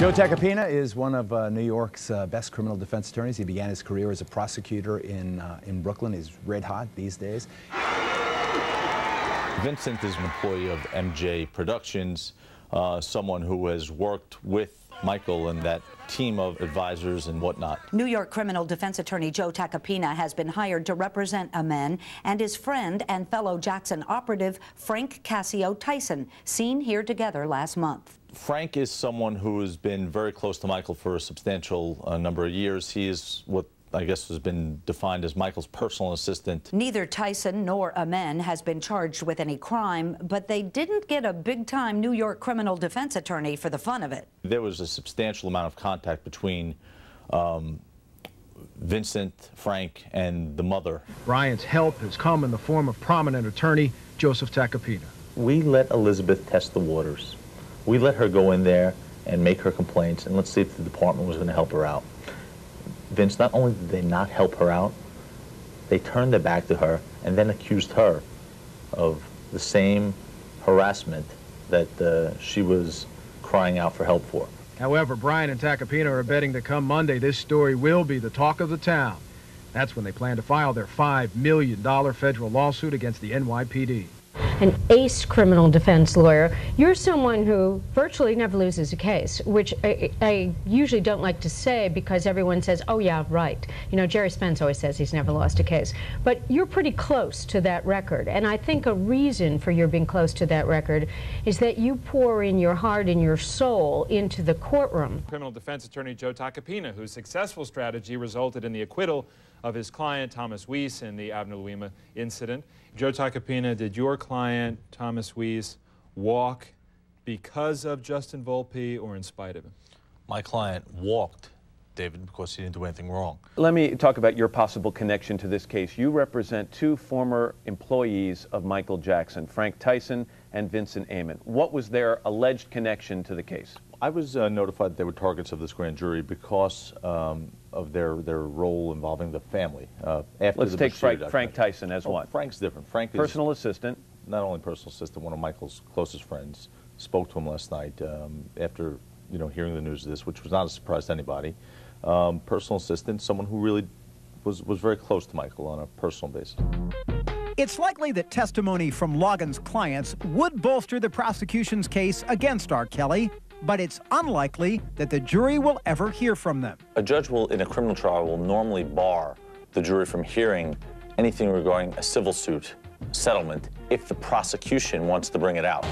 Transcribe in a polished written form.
Joe Tacopina is one of New York's best criminal defense attorneys. He began his career as a prosecutor in Brooklyn. He's red hot these days. Vincent is an employee of MJ Productions, someone who has worked with Michael and that team of advisors and whatnot. New York criminal defense attorney Joe Tacopina has been hired to represent Amen and his friend and fellow Jackson operative Frank Cassio Tyson, seen here together last month. Frank is someone who has been very close to Michael for a substantial number of years. He is what I guess has been defined as Michael's personal assistant. Neither Tyson nor Amen has been charged with any crime, but they didn't get a big-time New York criminal defense attorney for the fun of it. There was a substantial amount of contact between Vincent, Frank, and the mother. Brian's help has come in the form of prominent attorney Joseph Tacopina. We let Elizabeth test the waters. We let her go in there and make her complaints, and let's see if the department was going to help her out. Vince, not only did they not help her out, they turned their back to her and then accused her of the same harassment that she was crying out for help for. However, Brian and Tacopina are betting that come Monday, this story will be the talk of the town. That's when they plan to file their $5 million federal lawsuit against the NYPD. An ace criminal defense lawyer. You're someone who virtually never loses a case, which I usually don't like to say because everyone says, oh yeah, right. You know, Jerry Spence always says he's never lost a case. But you're pretty close to that record. And I think a reason for your being close to that record is that you pour in your heart and your soul into the courtroom. Criminal defense attorney Joe Tacopina, whose successful strategy resulted in the acquittal of his client, Thomas Weiss, in the Abner Louima incident. Joe Tacopina, did your client, Thomas Weiss, walk because of Justin Volpe or in spite of him? My client walked, David, because he didn't do anything wrong. Let me talk about your possible connection to this case. You represent two former employees of Michael Jackson, Frank Tyson and Vincent Amen. What was their alleged connection to the case? I was notified that they were targets of this grand jury because of their role involving the family. Let's take Frank Tyson as one. Frank's different. Frank is personal assistant. Not only personal assistant, one of Michael's closest friends. Spoke to him last night after hearing the news of this, which was not a surprise to anybody. Personal assistant, someone who really was very close to Michael on a personal basis. It's likely that testimony from Logan's clients would bolster the prosecution's case against R. Kelly, but it's unlikely that the jury will ever hear from them. A judge in a criminal trial will normally bar the jury from hearing anything regarding a civil suit settlement if the prosecution wants to bring it out.